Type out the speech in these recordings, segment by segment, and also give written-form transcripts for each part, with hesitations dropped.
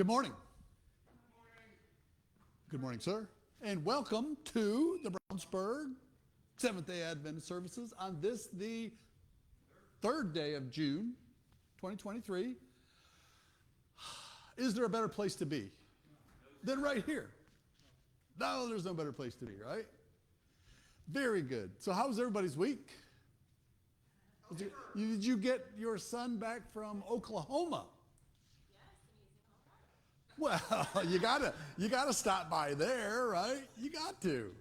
Good morning. Good morning, sir. And welcome to the Brownsburg Seventh-day Adventist services on this, the third day of June, 2023. Is there a better place to be than right here? No, there's no better place to be, right? Very good. So how was everybody's week? Did you get your son back from Oklahoma? Well, you gotta stop by there, right? You got to.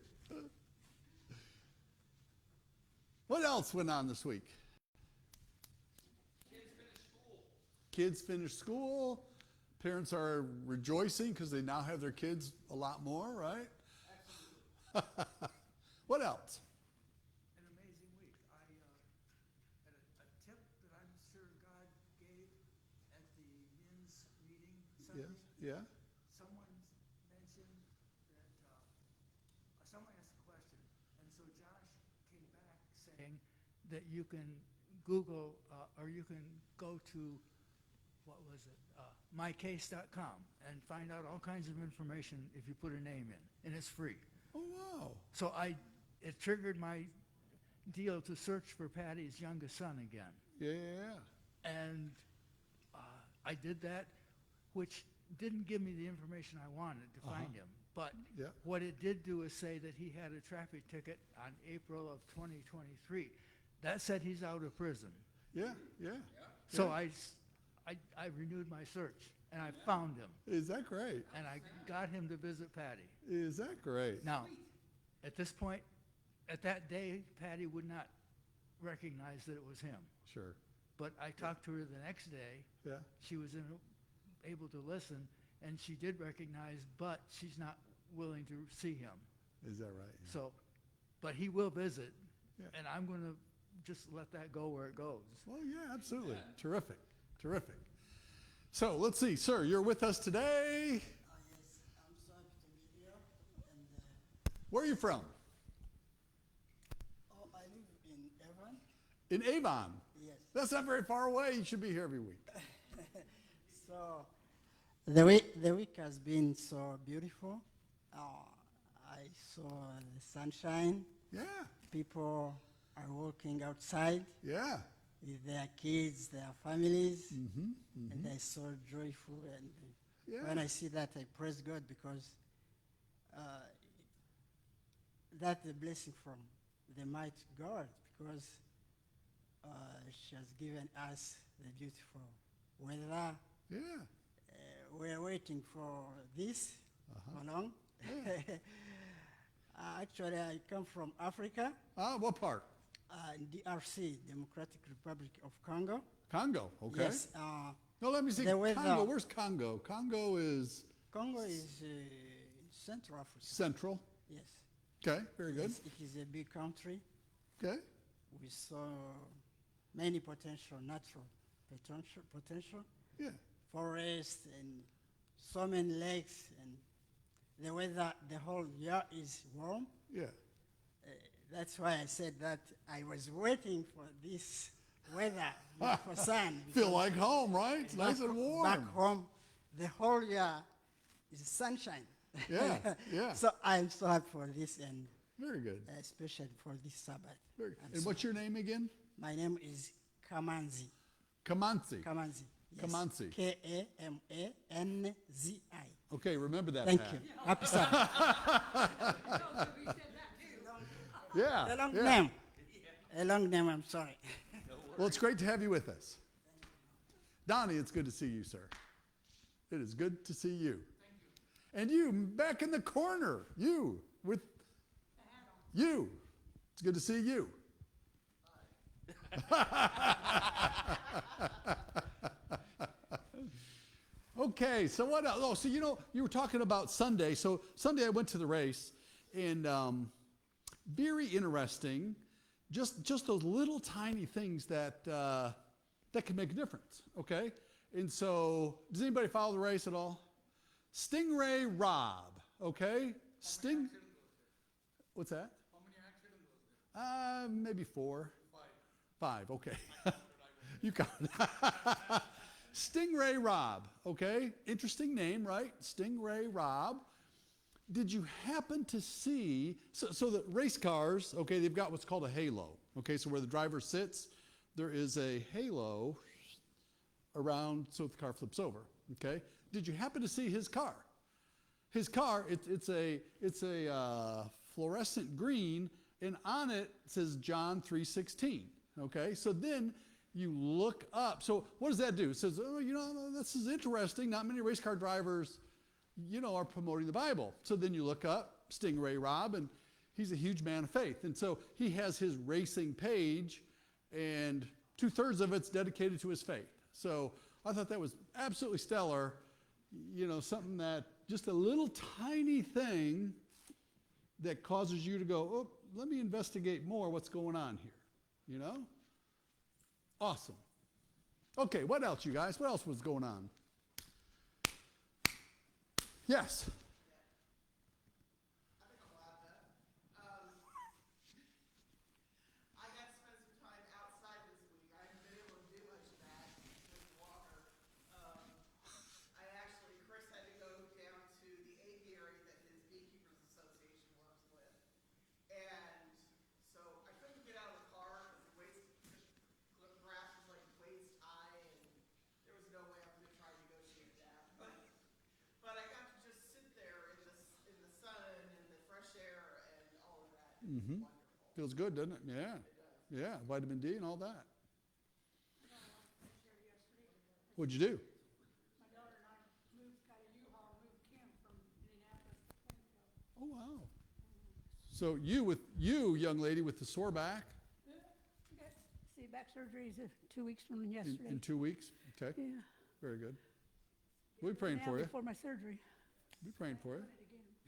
What else went on this week? Kids finished school. Parents are rejoicing because they now have their kids a lot more, right? What else? An amazing week. I had a tip that I'm sure God gave at the men's meeting Sunday. Yeah. Someone mentioned that someone asked a question, and so Josh came back saying that you can Google or you can go to mycase.com and find out all kinds of information if you put a name in, and it's free. Oh, wow. So it triggered my deal to search for Patty's youngest son again. Yeah. And I did that, which didn't give me the information I wanted to find him. But what it did do is say that he had a traffic ticket on April of 2023. That said he's out of prison. Yeah. So I renewed my search, and I found him. Is that great? And I got him to visit Patty. Is that great? Now, at this point, at that day, Patty would not recognize that it was him. Sure. But I talked to her the next day. Yeah. She was able to listen, and she did recognize, but she's not willing to see him. Is that right? Yeah. So, but he will visit, Yeah. and I'm going to just let that go where it goes. Well, yeah, absolutely. Terrific. So let's see, sir, you're with us today. Yes, I'm so happy to be here. And Where are you from? I live in Avon. In Avon. Yes. That's not very far away. You should be here every week. So the week has been so beautiful. I saw the sunshine. Yeah. People are walking outside Yeah. with their kids, their families, and they're so joyful. And when I see that, I praise God because that's a blessing from the mighty God, because she has given us the beautiful weather. Yeah. We're waiting for this for long. Actually, I come from Africa. What part? DRC, Democratic Republic of Congo. Congo. Okay. Yes. No, let me see. the weather- Congo. Where's Congo? Congo is Congo is Central Africa. central. Yes. Okay. Very good. It is a big country Okay. with so many natural potential, Yeah. forests and so many lakes, and the weather the whole year is warm. Yeah. That's why I said that I was waiting for this weather, for sun. Feel like home, right? It's nice and warm. Back home, the whole year is sunshine. Yeah. So I'm so happy for this, and Very good. especially for this Sabbath. Very good. I'm And so what's your name again? My name is Kamanzi. Kamanzi. Kamanzi. Yes. Kamanzi. Kamanzi. Okay, remember that. Thank Pat. you. Happy Sabbath. Yeah. A long yeah. name. A long name, I'm sorry. Well, it's great to have you with us. Donnie, it's good to see you, sir. It is good to see you. Thank you. And you, back in the corner, you, with you. It's good to see you. Okay, so what else? Oh, so you were talking about Sunday. So Sunday I went to the race, and very interesting. Just those little tiny things that can make a difference. Okay, and so does anybody follow the race at all? Stingray Rob. Okay, What's that? How many accidents was there? Maybe 4. 5. 5. Okay. You count. Stingray Rob, okay? Interesting name, right? Stingray Rob. Did you happen to see, so the race cars, okay, they've got what's called a halo, okay? So where the driver sits, there is a halo around so the car flips over, okay? Did you happen to see his car? His car, it's a fluorescent green, and on it says John 3:16, okay? So then you look up. So what does that do? It says, oh, this is interesting. Not many race car drivers, are promoting the Bible. So then you look up Stingray Rob, and he's a huge man of faith. And so he has his racing page, and 2/3 of it's dedicated to his faith. So I thought that was absolutely stellar. Something that just a little tiny thing that causes you to go, oh, let me investigate more what's going on here, Awesome. Okay, what else, you guys? What else was going on? Yes. Mm-hmm. Feels good, doesn't it? Yeah. Yeah, vitamin D and all that. What'd you do? My daughter and I got a U-Haul, moved Kim from Indianapolis to Plainfield. Oh, wow. So you, young lady with the sore back? See, back surgery is 2 weeks from yesterday. In 2 weeks? Okay. Yeah. Very good. We'll be praying for you. Before my surgery. We'll be praying for you.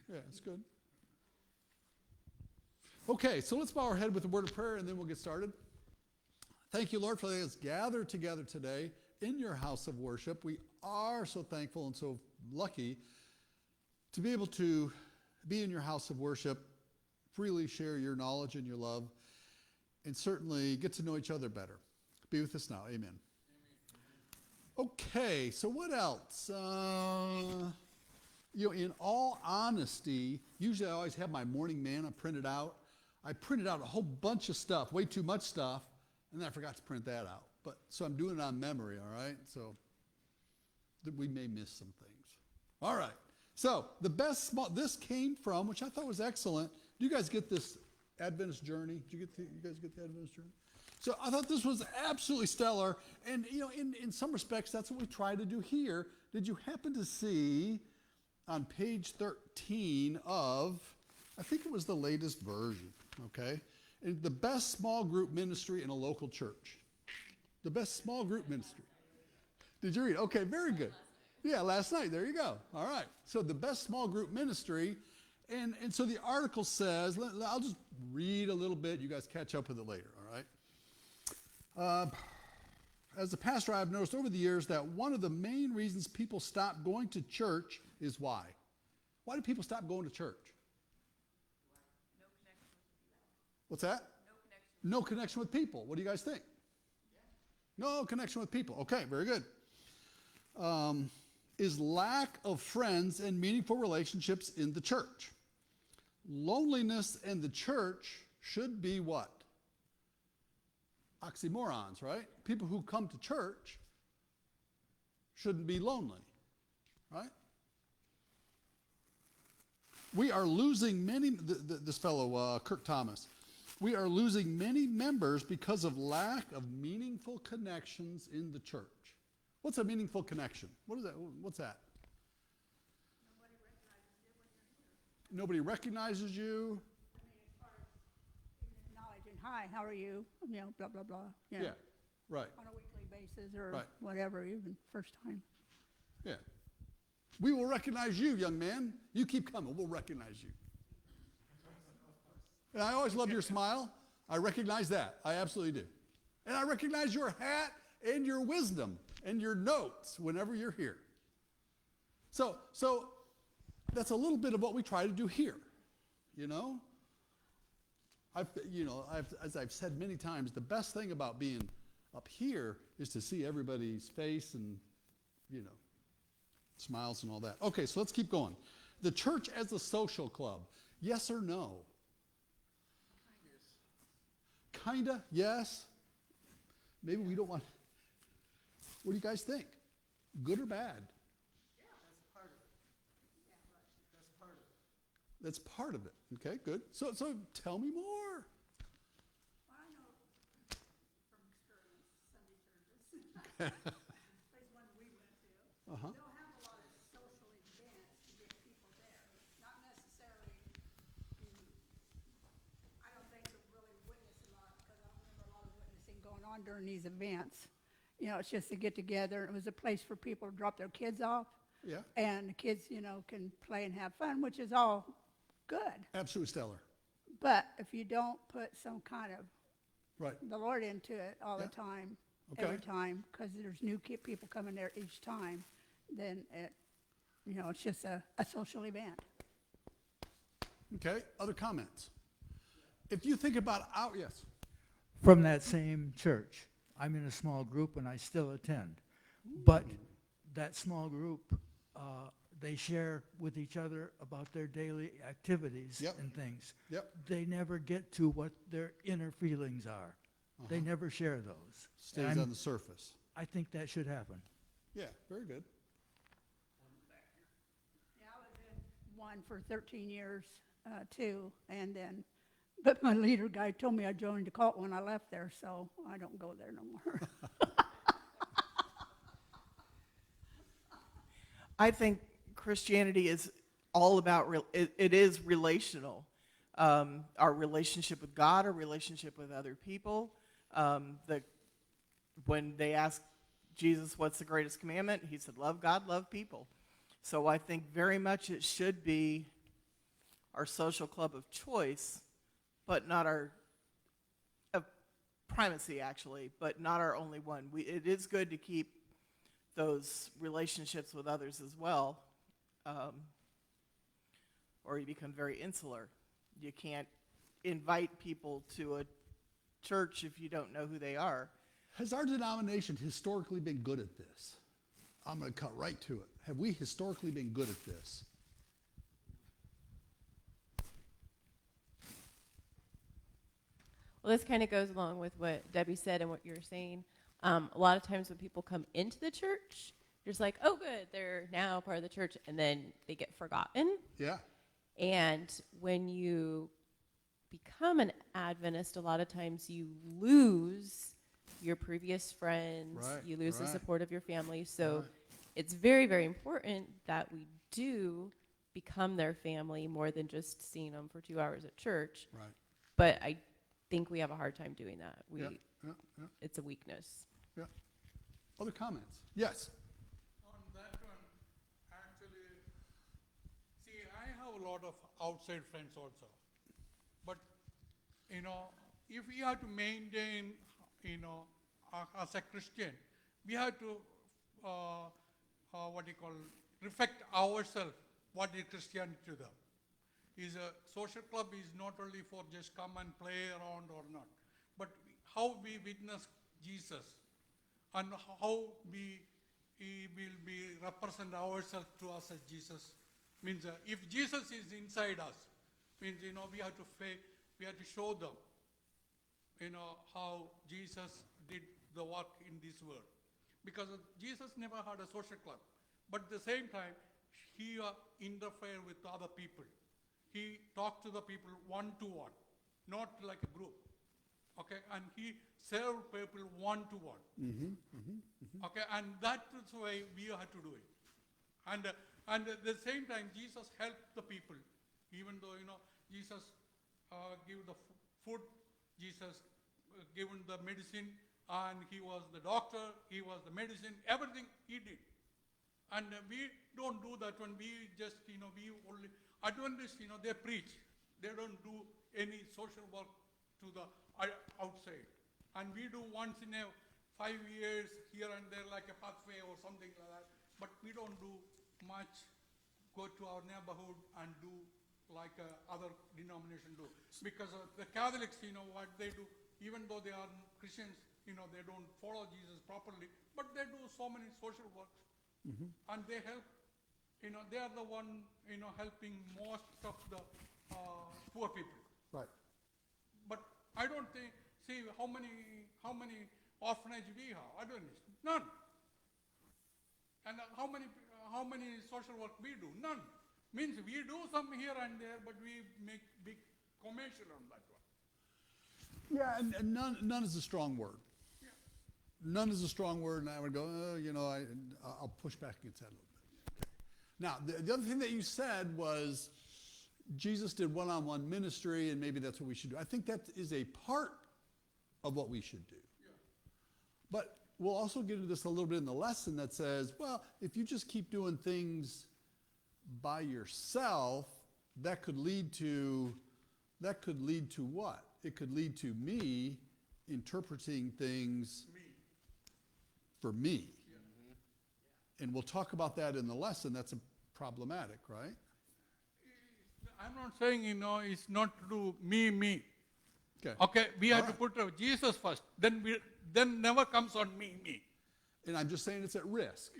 Yeah, it's good. Okay, so let's bow our head with a word of prayer, and then we'll get started. Thank you, Lord, for letting us gather together today in your house of worship. We are so thankful and so lucky to be able to be in your house of worship, freely share your knowledge and your love, and certainly get to know each other better. Be with us now. Amen. Okay, so what else? In all honesty, usually I always have my morning manna printed out. I printed out a whole bunch of stuff, way too much stuff, and then I forgot to print that out. So I'm doing it on memory, all right? So we may miss some things. All right. So this came from, which I thought was excellent. Do you guys get this Adventist journey? You guys get the Adventist journey? So I thought this was absolutely stellar. And, in some respects, that's what we try to do here. Did you happen to see on page 13 of, I think it was the latest version, okay? And the best small group ministry in a local church. The best small group ministry. Did you read? Okay, very good. Yeah, last night. There you go. All right. So the best small group ministry. And so the article says, I'll just read a little bit. You guys catch up with it later, all right? As a pastor, I've noticed over the years that one of the main reasons people stop going to church is why? Why do people stop going to church? No connection with people. What's that? No connection with people. What do you guys think? No connection with people. Okay, very good. Is lack of friends and meaningful relationships in the church. Loneliness in the church should be what? Oxymorons, right? People who come to church shouldn't be lonely, right? We are losing many, this fellow, Kirk Thomas, we are losing many members because of lack of meaningful connections in the church. What's a meaningful connection? What is that? What's that? Nobody recognizes you. I mean, as far as acknowledging, hi, how are you? Blah, blah, blah. Yeah, right. On a weekly basis or Right. whatever, even first time. Yeah. We will recognize you, young man. You keep coming. We'll recognize you. And I always love your smile. I recognize that. I absolutely do. And I recognize your hat and your wisdom and your notes whenever you're here. So that's a little bit of what we try to do here. As I've said many times, the best thing about being up here is to see everybody's face and smiles and all that. Okay, so let's keep going. The church as a social club, yes or no? Kinda, yes. Maybe we don't want. What do you guys think? Good or bad? That's part of it. Okay, good. So tell me more. Well, I know from experience, Sunday churches, at least one we went to, Uh-huh. they'll have a lot of social events to get people there. Not necessarily, I don't think to really witness a lot, because I don't remember a lot of witnessing going on during these events. It's just to get together. It was a place for people to drop their kids off. Yeah. And the kids, can play and have fun, which is all good. Absolutely stellar. But if you don't put some kind of Right. the Lord into it all Yeah. the time, Okay. every time, because there's new people coming there each time, then it's just a social event. Okay. Other comments? If you think about yes. From that same church. I'm in a small group and I still attend. But that small group, they share with each other about their daily activities Yep. and things. Yep. They never get to what their inner feelings are. They never share those. And Stays on the surface. I think that should happen. Yeah. Very good. Yeah, I was in one for 13 years, too, but my leader guy told me I joined the cult when I left there, so I don't go there no more. I think Christianity is all about, it is relational. Our relationship with God, our relationship with other people. When they asked Jesus, what's the greatest commandment? He said, love God, love people. So I think very much it should be our social club of choice, but not our primacy, actually, but not our only one. It is good to keep those relationships with others as well, or you become very insular. You can't invite people to a church if you don't know who they are. Has our denomination historically been good at this? I'm going to cut right to it. Have we historically been good at this? Well, this kind of goes along with what Debbie said and what you're saying. A lot of times when people come into the church, you're just like, oh, good, they're now part of the church, and then they get forgotten. Yeah. And when you become an Adventist, a lot of times you lose your previous friends, Right, you lose the right. support of your family. So Right. it's very, very important that we do become their family more than just seeing them for 2 hours at church. Right. But I think we have a hard time doing that. Yeah. It's a weakness. Yeah. Other comments? Yes. On that one, actually, see, I have a lot of outside friends also. But, if we have to maintain, as a Christian, we have to, reflect ourselves, what is Christianity to them. Is a social club is not only for just come and play around or not, but how we witness Jesus and how we will be represent ourselves to us as Jesus. Means if Jesus is inside us, means we have to show them, how Jesus did the work in this world. Because Jesus never had a social club, but at the same time, he interfered with other people. He talked to the people one-to-one, not like a group. Okay, and he served people one-to-one. Okay, and that is the way we have to do it. And at the same time, Jesus helped the people. Even though, Jesus gave the food, Jesus given the medicine, and he was the doctor, he was the medicine, everything he did. And we don't do that when we just, we only, Adventists, they preach. They don't do any social work to the outside. And we do once in 5 years here and there like a pathway or something like that. But we don't do much, go to our neighborhood and do like other denominations do. Because the Catholics, what they do, even though they are Christians, they don't follow Jesus properly, but they do so many social works and they help, they are the one, helping most of the poor people. Right. But I don't think, see how many orphanage we have, I don't know, none. And how many social work we do? None. Means we do some here and there, but we make big commercial on that one. Yeah, and none is a strong word. Yeah. None is a strong word, and I would go, I'll push back against that a little bit. Okay. Now, the other thing that you said was Jesus did one-on-one ministry, and maybe that's what we should do. I think that is a part of what we should do. Yeah. But we'll also get into this a little bit in the lesson that says, well, if you just keep doing things by yourself, that could lead to what? It could lead to me interpreting things for me. Yeah. And we'll talk about that in the lesson. That's problematic, right? I'm not saying, it's not to do me. Okay. Okay, we have to right. put Jesus first. Then never comes on me. And I'm just saying it's at risk.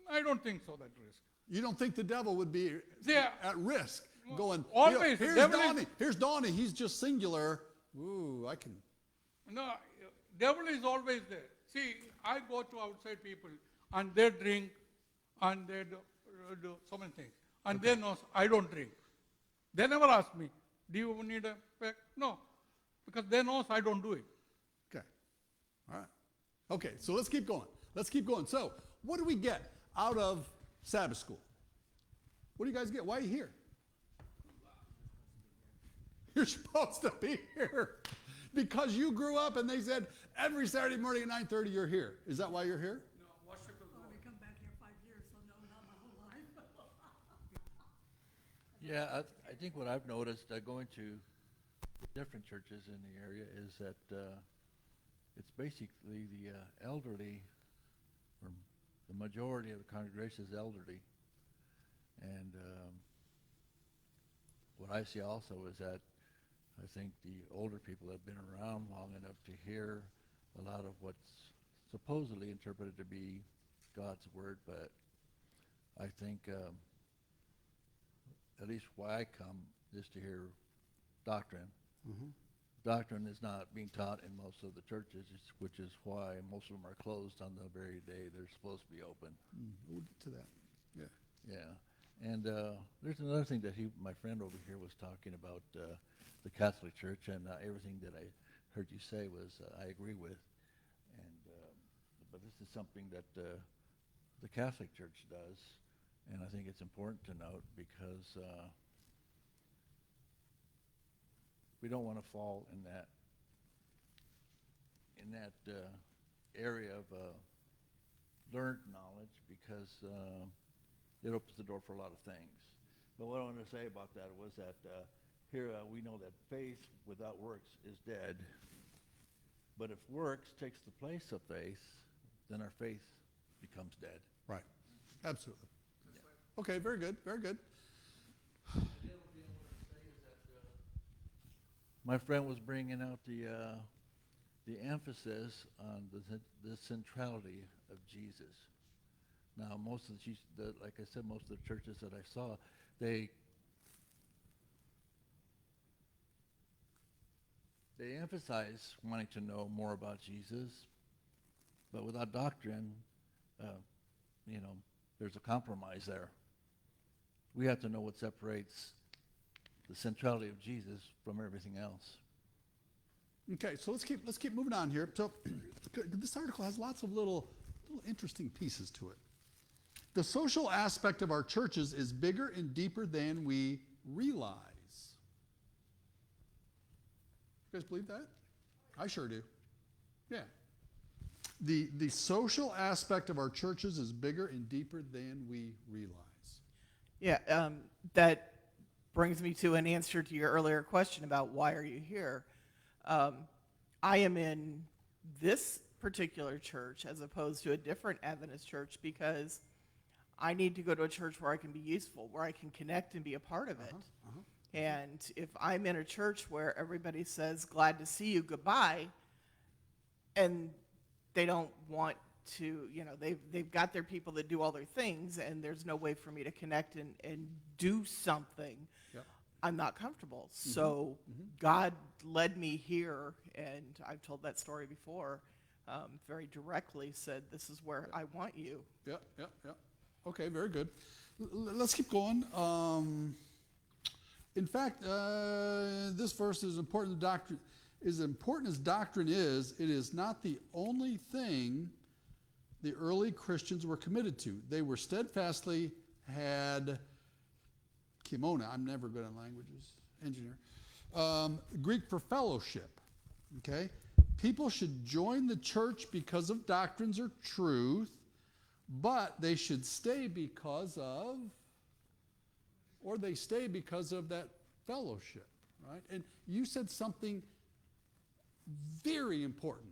I don't think so, that risk. You don't think the devil would be at risk going, always, here's Donnie, he's just singular. Ooh, I can. No, devil is always there. See, I go to outside people and they drink and they do so many things. And they know I don't drink. They never ask me, do you need a pack? No, because they know I don't do it. Okay. All right. Okay, so let's keep going. So, what do we get out of Sabbath school? What do you guys get? Why are you here? You're supposed to be here because you grew up and they said every Saturday morning at 9:30 you're here. Is that why you're here? No, worship is I've only come back here 5 years, so no, not my whole life. Yeah, I think what I've noticed going to different churches in the area is that it's basically the elderly, or the majority of the congregation is elderly. And what I see also is that I think the older people have been around long enough to hear a lot of what's supposedly interpreted to be God's word, but I think at least why I come is to hear doctrine. Mm-hmm. Doctrine is not being taught in most of the churches, which is why most of them are closed on the very day they're supposed to be open. We'll get to that. Yeah. Yeah. And there's another thing that my friend over here was talking about, the Catholic Church, and everything that I heard you say was I agree with. And but this is something that the Catholic Church does, and I think it's important to note because we don't want to fall in that area of learned knowledge, because it opens the door for a lot of things. But what I want to say about that was that here we know that faith without works is dead. But if works takes the place of faith, then our faith becomes dead. Right. Absolutely. Yeah. Okay, very good, very good. My friend was bringing out the emphasis on the centrality of Jesus. Now, most of like I said, most of the churches that I saw, they emphasize wanting to know more about Jesus, but without doctrine, there's a compromise there. We have to know what separates the centrality of Jesus from everything else. Okay, so let's keep moving on here. So this article has lots of little interesting pieces to it. The social aspect of our churches is bigger and deeper than we realize. You guys believe that? I sure do. Yeah. The social aspect of our churches is bigger and deeper than we realize. Yeah, that brings me to an answer to your earlier question about why are you here. I am in this particular church as opposed to a different Adventist church because I need to go to a church where I can be useful, where I can connect and be a part of it. And if I'm in a church where everybody says, glad to see you, goodbye, and they don't want to, they've got their people that do all their things, and there's no way for me to connect and do something. Yep. I'm not comfortable. So God led me here, and I've told that story before, very directly said, this is where I want you. Yeah. Okay, very good. Let's keep going. In fact, this verse is important. Doctrine, as important as doctrine is, it is not the only thing the early Christians were committed to. They were steadfastly had kimona. I'm never good at languages. Engineer. Greek for fellowship. Okay, people should join the church because of doctrines or truth, but they should stay because of. Or they stay because of that fellowship, right? And you said something very important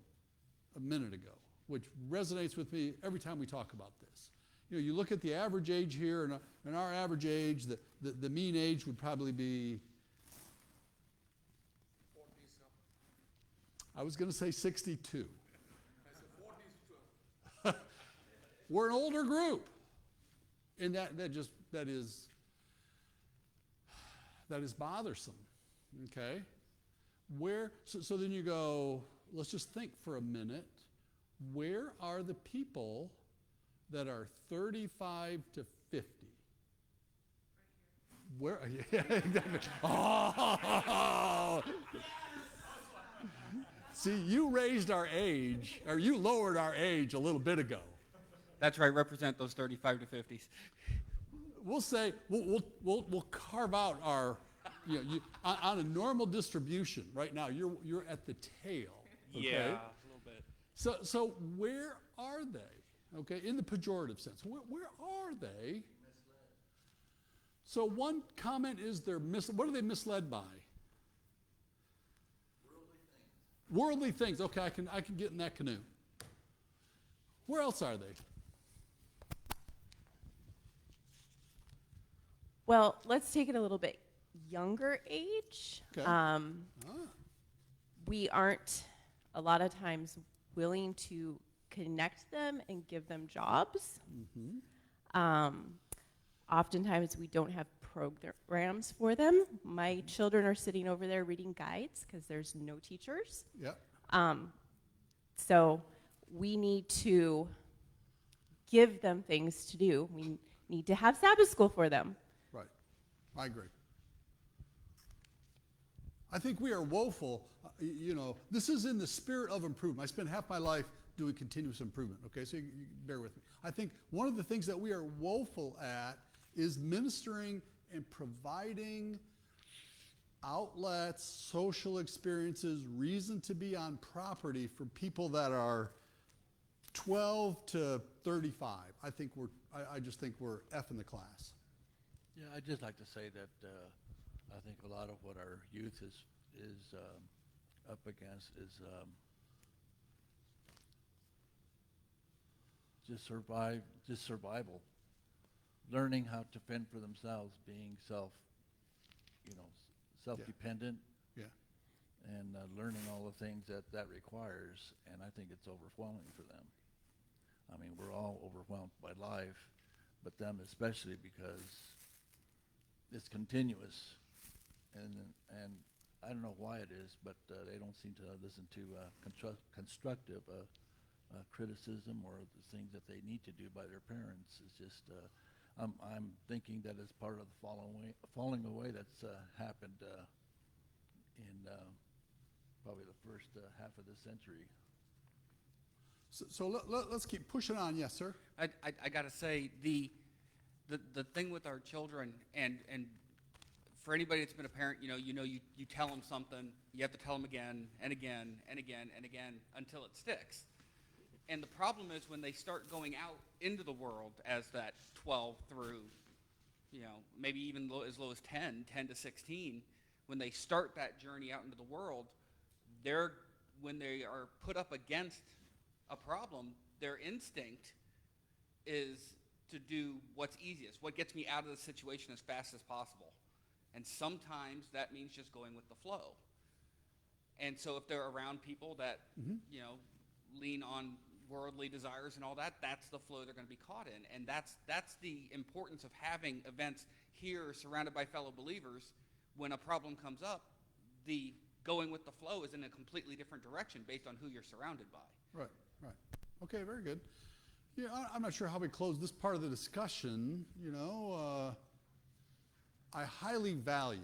a minute ago, which resonates with me every time we talk about this. You look at the average age here, and our average age, the mean age would probably be, 40s. I was going to say 62. I said 40s. We're an older group. And that is bothersome, okay? So then you go, let's just think for a minute. Where are the people that are 35 to 50? Where? Yeah, exactly. Oh! See, you raised our age, or you lowered our age a little bit ago. That's right. Represent those 35 to 50s. We'll say we'll carve out our, on a normal distribution right now. You're at the tail. Okay? Yeah, a little bit. So where are they? Okay, in the pejorative sense, where are they? So one comment is what are they misled by? Worldly things. Okay, I can get in that canoe. Where else are they? Well, let's take it a little bit younger age. Okay. We aren't a lot of times willing to connect them and give them jobs. Oftentimes we don't have programs for them. My children are sitting over there reading guides because there's no teachers. Yep. So we need to give them things to do. We need to have Sabbath school for them. Right. I agree. I think we are woeful. This is in the spirit of improvement. I spent half my life doing continuous improvement, okay? So you bear with me. I think one of the things that we are woeful at is ministering and providing outlets, social experiences, reason to be on property for people that are 12 to 35. I just think we're F in the class. Yeah, I'd just like to say that I think a lot of what our youth is up against is just survival, learning how to fend for themselves, being self-dependent, Yeah. and learning all the things that requires. And I think it's overwhelming for them. I mean, we're all overwhelmed by life, but them especially because it's continuous, and I don't know why it is, but they don't seem to listen to constructive criticism or the things that they need to do by their parents. It's just I'm thinking that it's part of the falling away that's happened in probably the first half of this century. So let's keep pushing on. Yes, sir. I got to say, the thing with our children, and for anybody that's been a parent, you tell them something, you have to tell them again and again and again and again until it sticks. And the problem is when they start going out into the world as that 12 through, maybe even as low as 10 to 16, when they start that journey out into the world, when they are put up against a problem, their instinct is to do what's easiest, what gets me out of the situation as fast as possible. And sometimes that means just going with the flow. And so if they're around people that, lean on worldly desires and all that, that's the flow they're going to be caught in. And that's the importance of having events here surrounded by fellow believers. When a problem comes up, the going with the flow is in a completely different direction based on who you're surrounded by. Right, right. Okay, very good. Yeah, I'm not sure how we close this part of the discussion. You know, I highly value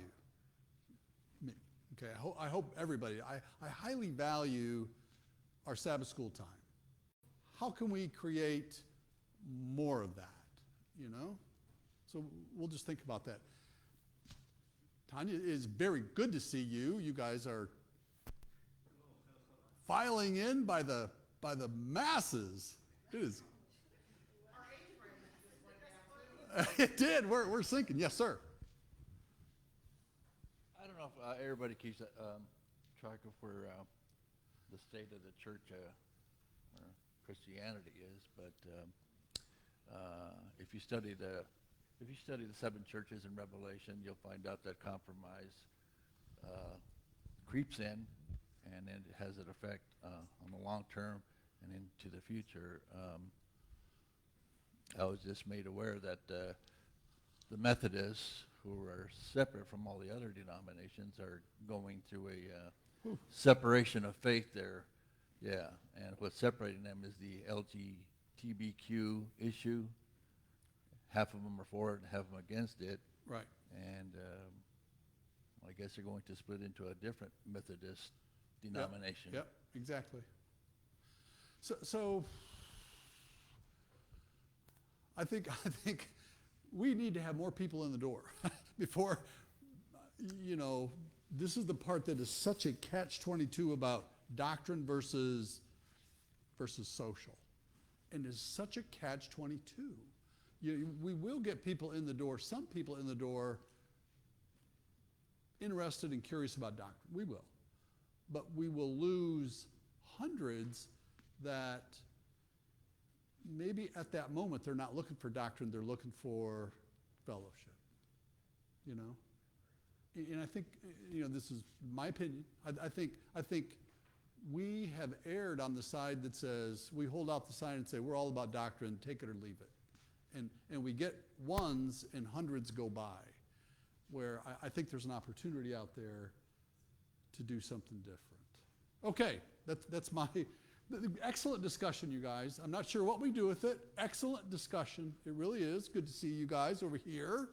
me. Okay, I hope everybody. I highly value our Sabbath school time. How can we create more of that? You know, so we'll just think about that. Tanya, it is very good to see you. You guys are filing in by the masses. It is. It did. We're sinking. Yes, sir. I don't know if everybody keeps track of where the state of the church or Christianity is, but if you study the 7 churches in Revelation, you'll find out that compromise creeps in, and it has an effect on the long term and into the future. I was just made aware that the Methodists, who are separate from all the other denominations, are going through a separation of faith there. Yeah, and what's separating them is the LGBTQ issue. Half of them are for it and half of them against it. Right. And I guess they're going to split into a different Methodist denomination. Yep, exactly. So I think we need to have more people in the door before, you know, this is the part that is such a catch-22 about doctrine versus social. And is such a catch-22. We will get people in the door, some people in the door interested and curious about doctrine. We will. But we will lose hundreds that maybe at that moment they're not looking for doctrine, they're looking for fellowship. You know? And I think, you know, this is my opinion. I think we have erred on the side that says, we hold out the sign and say, we're all about doctrine, take it or leave it. And we get ones and hundreds go by, where I think there's an opportunity out there to do something different. Okay, that's my excellent discussion, you guys. I'm not sure what we do with it. Excellent discussion. It really is. Good to see you guys over here.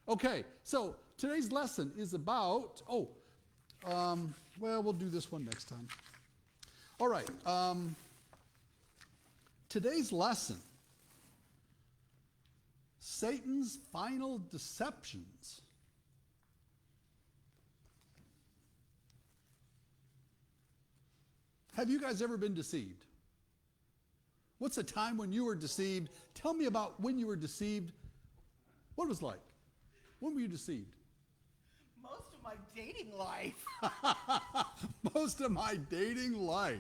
Okay, so today's lesson is about, well, we'll do this one next time. All right. Today's lesson, Satan's final deceptions. Have you guys ever been deceived? What's a time when you were deceived? Tell me about when you were deceived. What it was like? When were you deceived? Most of my dating life. Most of my dating life.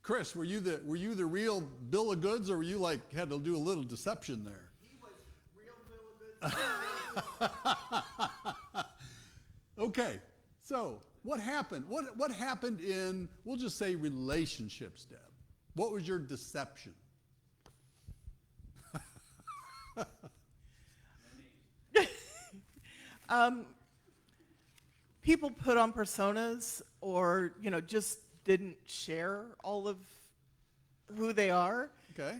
Chris, were you the real bill of goods, or were you like had to do a little deception there? He was real bill of goods. Okay, so what happened? What happened in, we'll just say, relationships, Deb? What was your deception? People put on personas, or just didn't share all of who they are. Okay.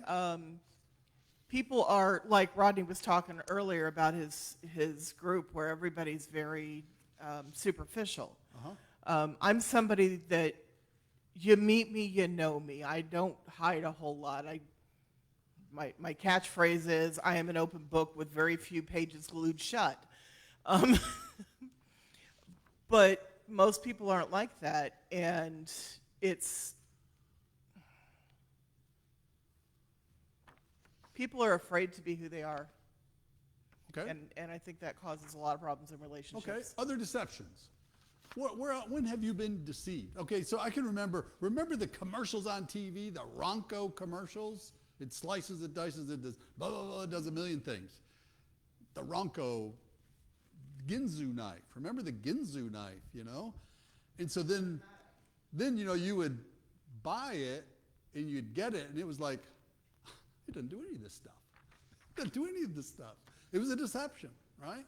People are, like Rodney was talking earlier about his group, where everybody's very superficial. Uh-huh. I'm somebody that you meet me, you know me. I don't hide a whole lot. My catchphrase is, I am an open book with very few pages glued shut. But most people aren't like that, and people are afraid to be who they are. Okay. And I think that causes a lot of problems in relationships. Okay. Other deceptions. When have you been deceived? Okay, so I can remember the commercials on TV, the Ronco commercials. It slices, it dices, it does blah, blah, blah, it does a million things. The Ronco Ginzu knife. Remember the Ginzu knife, And so then you would buy it and you'd get it, and it was like, it doesn't do any of this stuff. It doesn't do any of this stuff. It was a deception, right?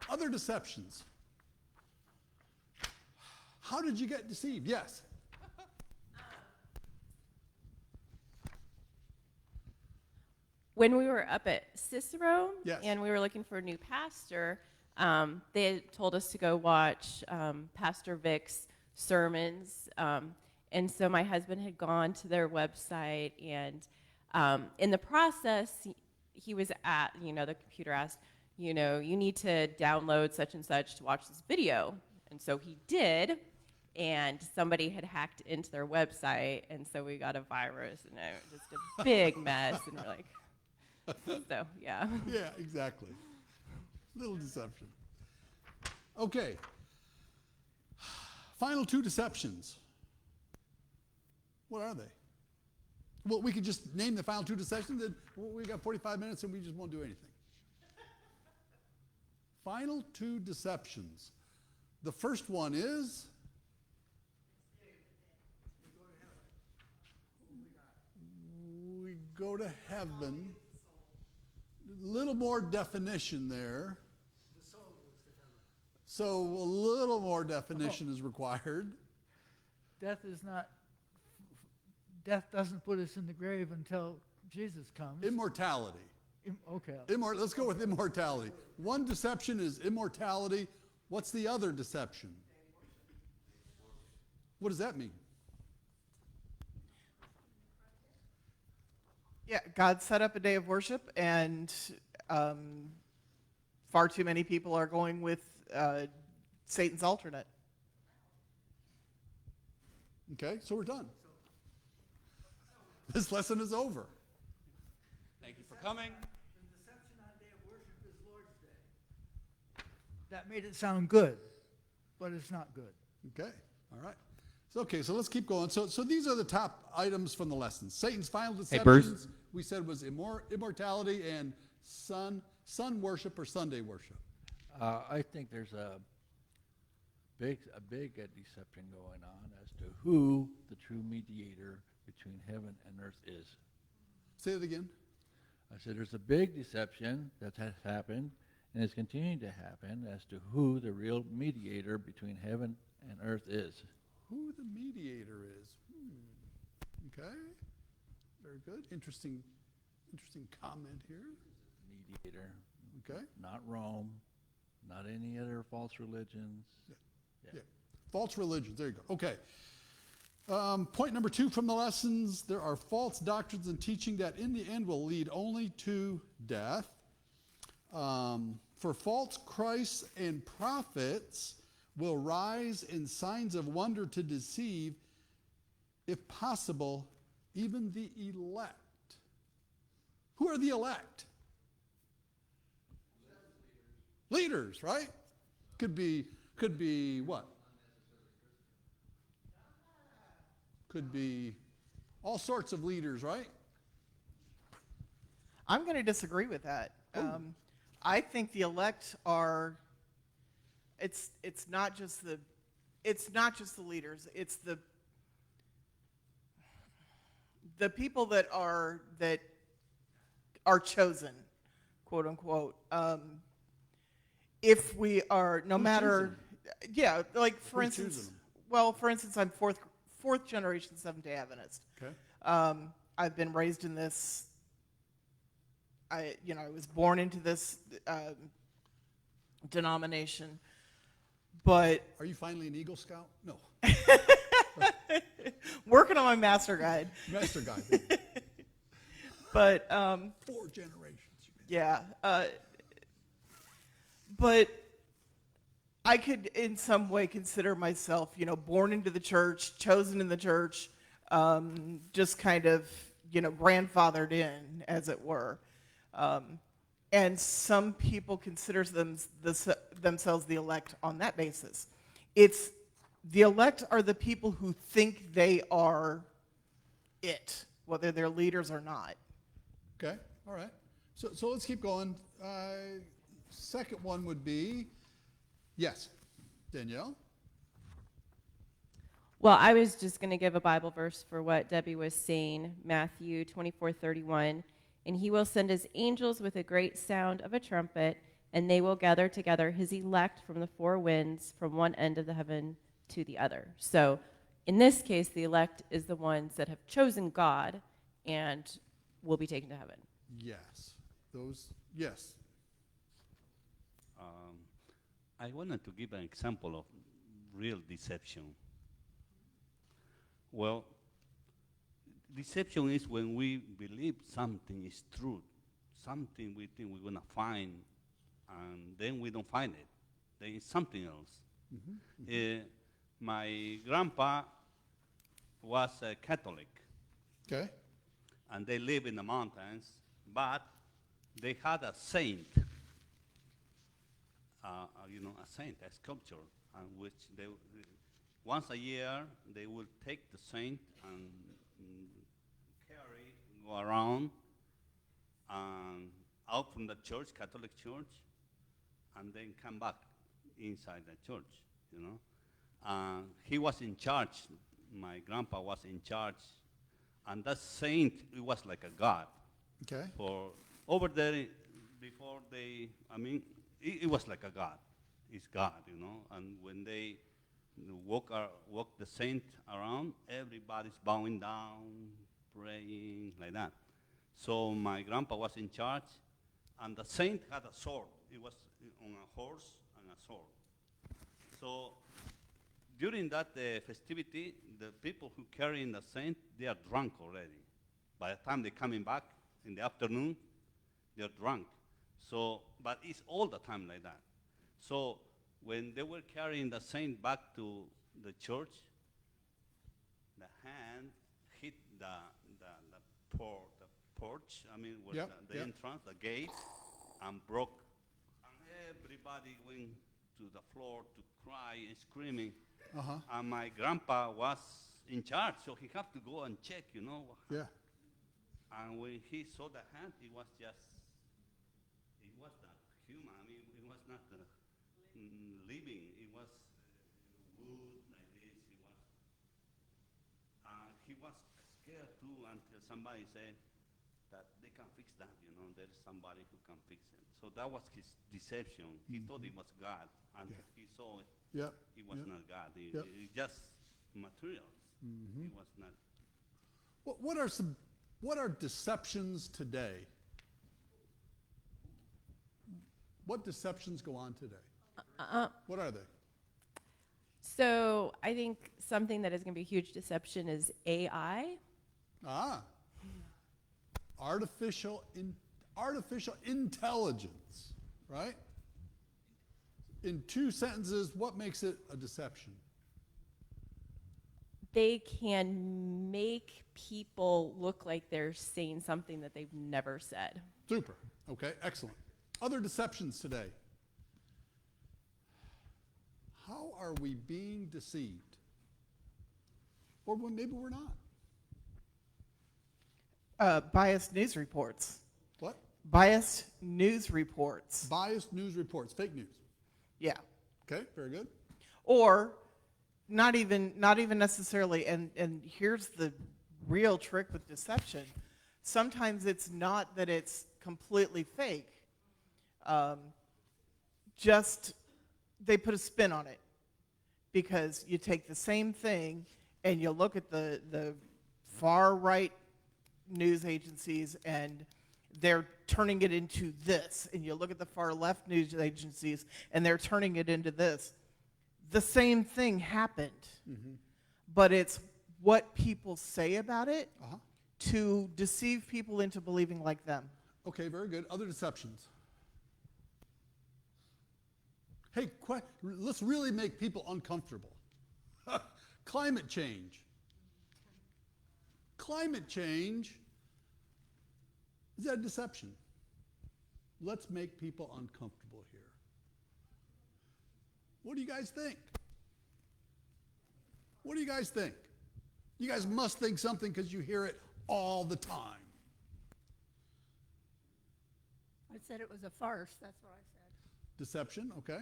Other deceptions. How did you get deceived? Yes. When we were up at Cicero Yes. and we were looking for a new pastor, they had told us to go watch Pastor Vic's sermons. And so my husband had gone to their website, and in the process, he was at, the computer asked, you need to download such and such to watch this video. And so he did, and somebody had hacked into their website, and so we got a virus, and it was just a big mess, and we're like, so, yeah. Yeah, exactly. Little deception. Okay. Final two deceptions. What are they? Well, we could just name the final two deceptions, and we got 45 minutes and we just won't do anything. Final two deceptions. The first one is we go to heaven. A little more definition there. So a little more definition is required. Death doesn't put us in the grave until Jesus comes. Immortality. Okay. Let's go with immortality. One deception is immortality. What's the other deception? What does that mean? Yeah, God set up a day of worship, and far too many people are going with Satan's alternate. Okay, so we're done. This lesson is over. Thank you for coming. The deception on day of worship is Lord's Day. That made it sound good, but it's not good. Okay, all right. So let's keep going. So these are the top items from the lessons. Satan's final deceptions, we said, was immortality and sun worship or Sunday worship. I think there's a big deception going on as to who the true mediator between heaven and earth is. Say it again. I said there's a big deception that has happened and is continuing to happen as to who the real mediator between heaven and earth is. Who the mediator is. Okay. Very good. Interesting comment here. Mediator. Okay. Not Rome, not any other false religions. Yeah. False religions. There you go. Okay. Point number 2 from the lessons. There are false doctrines and teaching that in the end will lead only to death. For false Christs and prophets will rise in signs of wonder to deceive, if possible, even the elect. Who are the elect? Leaders, right? Could be what? Could be all sorts of leaders, right? I'm going to disagree with that. I think the elect are. It's not just the leaders. It's the people that are chosen, quote unquote. If we are, no matter, yeah, like for instance, I'm fourth generation Seventh-day Adventist. Okay. I've been raised in this. I was born into this denomination, but Are you finally an Eagle Scout? No. working on my master guide. Master Guy. But 4 generations. yeah, but I could in some way consider myself, born into the church, chosen in the church, just kind of, grandfathered in, as it were. And some people consider themselves the elect on that basis. The elect are the people who think they are it, whether they're leaders or not. Okay, all right. So let's keep going. Second one would be, yes, Danielle? Well, I was just going to give a Bible verse for what Debbie was saying, Matthew 24:31. And he will send his angels with a great sound of a trumpet, and they will gather together his elect from the four winds, from one end of the heaven to the other. So in this case, the elect is the ones that have chosen God and will be taken to heaven. Yes. Yes. I wanted to give an example of real deception. Well, deception is when we believe something is true, something we think we're going to find, and then we don't find it. Then it's something else. My grandpa was a Catholic, Okay. and they live in the mountains, but they had a saint, a saint, a sculpture, which they, once a year, they would take the saint and go around out from the church, Catholic church, and then come back inside the church, he was in charge. My grandpa was in charge, and that saint, it was like a god. Okay. For over there, before it was like a god. It's God, and when they walk the saint around, everybody's bowing down, praying, like that. So my grandpa was in charge, and the saint had a sword. It was on a horse and a sword. So during that festivity, the people who carry the saint, they are drunk already. By the time they're coming back in the afternoon, they're drunk. So, but it's all the time like that. So when they were carrying the saint back to the church, the hand hit the porch, where Yep, the yep. entrance, the gate, and broke. And everybody went to the floor to cry and screaming. Uh-huh. And my grandpa was in charge, so he had to go and check, Yeah. And when he saw the hand, it was not human. It was not living. It was wood like this. He was scared too until somebody said that they can fix that. There's somebody who can fix it. So that was his deception. He thought it was God, and he saw it. Yep. It was Yep. not God. It Yep. just materials. It was not. What are deceptions today? What deceptions go on today? What are they? So I think something that is going to be a huge deception is AI. Artificial intelligence, right? In 2 sentences, what makes it a deception? They can make people look like they're saying something that they've never said. Super. Okay, excellent. Other deceptions today. How are we being deceived? Or maybe we're not. Biased news reports. What? Biased news reports. Biased news reports, fake news. Yeah. Okay, very good. Or not even necessarily, and here's the real trick with deception. Sometimes it's not that it's completely fake. Just they put a spin on it, because you take the same thing and you look at the far right news agencies and they're turning it into this, and you look at the far left news agencies and they're turning it into this. The same thing happened, but it's what people say about it to deceive people into believing like them. Okay, very good. Other deceptions. Hey, let's really make people uncomfortable. Climate change. Climate change, is that a deception? Let's make people uncomfortable here. What do you guys think? What do you guys think? You guys must think something because you hear it all the time. I said it was a farce, that's what I said. Deception, okay.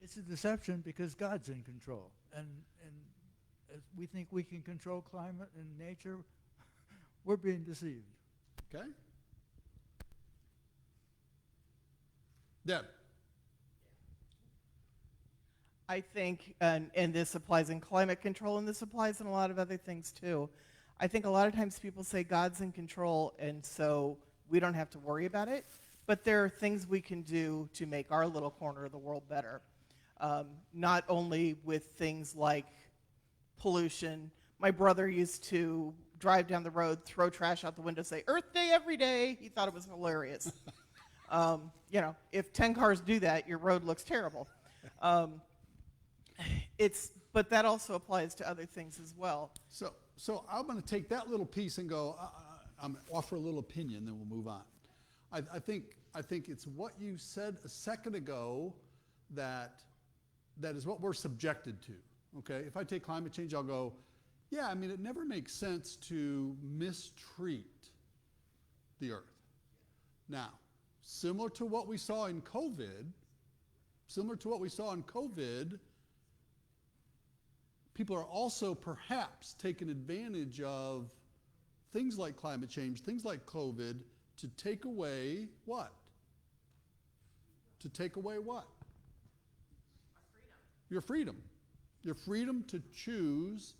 It's a deception because God's in control. And as we think we can control climate and nature, we're being deceived. Okay? Deb? I think, and this applies in climate control, and this applies in a lot of other things too. I think a lot of times people say God's in control, and so we don't have to worry about it. But there are things we can do to make our little corner of the world better. Not only with things like pollution. My brother used to drive down the road, throw trash out the window, say, Earth Day every day. He thought it was hilarious. If 10 cars do that, your road looks terrible. But that also applies to other things as well. So I'm going to take that little piece and go, I'm going to offer a little opinion, then we'll move on. I think it's what you said a second ago that is what we're subjected to, okay? If I take climate change, I'll go, yeah, I mean, it never makes sense to mistreat the earth. Now, similar to what we saw in COVID, people are also perhaps taking advantage of things like climate change, things like COVID, to take away what? To take away what? Your freedom. Your freedom to choose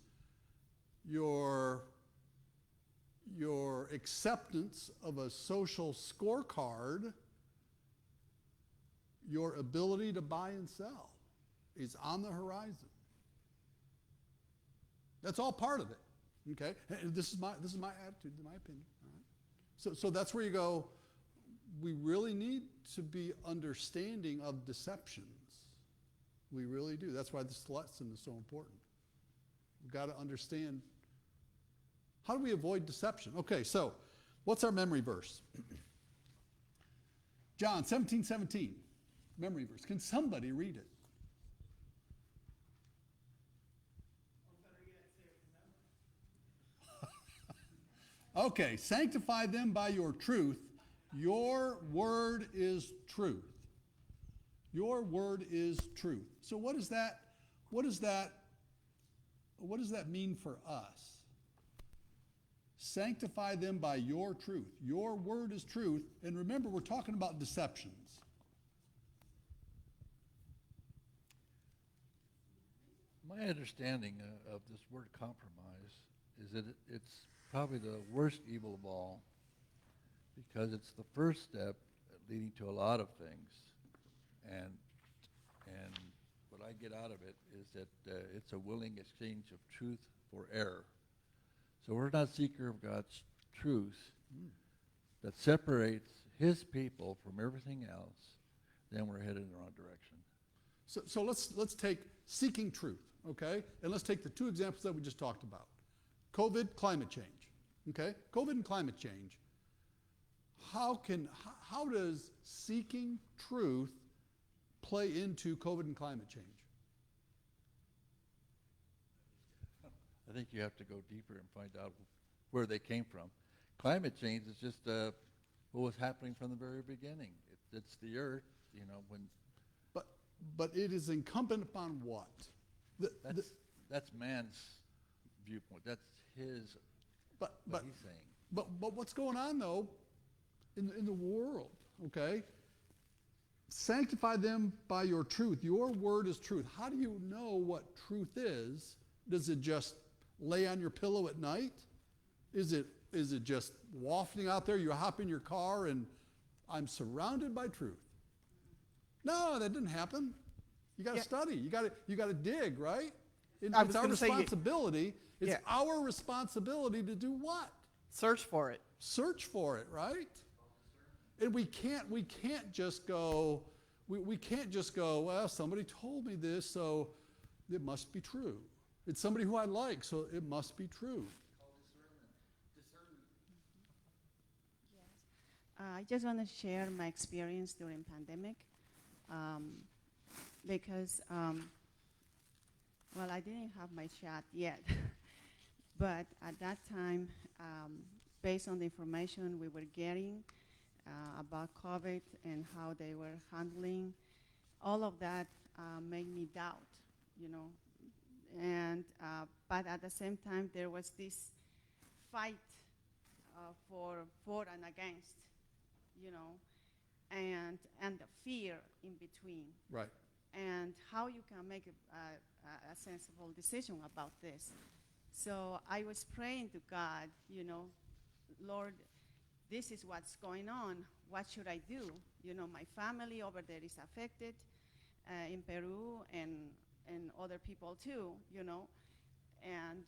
your acceptance of a social scorecard, your ability to buy and sell is on the horizon. That's all part of it, okay? And this is my attitude, my opinion. All right? So that's where you go, we really need to be understanding of deceptions. We really do. That's why this lesson is so important. We've got to understand, how do we avoid deception? Okay, so what's our memory verse? John 17:17, memory verse. Can somebody read it? Okay, sanctify them by your truth. Your word is truth. Your word is truth. So what does that mean for us? Sanctify them by your truth. Your word is truth. And remember, we're talking about deceptions. My understanding of this word compromise is that it's probably the worst evil of all, because it's the first step leading to a lot of things. And what I get out of it is that it's a willing exchange of truth for error. So we're not seeker of God's truth that separates his people from everything else, then we're headed in the wrong direction. So let's take seeking truth, okay? And let's take the two examples that we just talked about. COVID, climate change, okay? COVID and climate change. How does seeking truth play into COVID and climate change? I think you have to go deeper and find out where they came from. Climate change is just what was happening from the very beginning. It's the earth, when... But it is incumbent upon what? That's man's viewpoint. That's his, what he's saying. But what's going on, though, in the world, okay? Sanctify them by your truth. Your word is truth. How do you know what truth is? Does it just lay on your pillow at night? Is it just wafting out there? You hop in your car and I'm surrounded by truth. No, that didn't happen. You got to study. You got to dig, right? It's our responsibility. It's our responsibility to do what? Search for it. Search for it, right? And we can't just go, well, somebody told me this, so it must be true. It's somebody who I like, so it must be true. I just want to share my experience during pandemic, because, I didn't have my shot yet, but at that time, based on the information we were getting about COVID and how they were handling, all of that made me doubt, you know. And but at the same time, there was this fight for and against, you know, and the fear in between, Right. and how you can make a sensible decision about this. So I was praying to God, you know, Lord, this is what's going on. What should I do? You know, my family over there is affected in Peru, and other people too, you know. And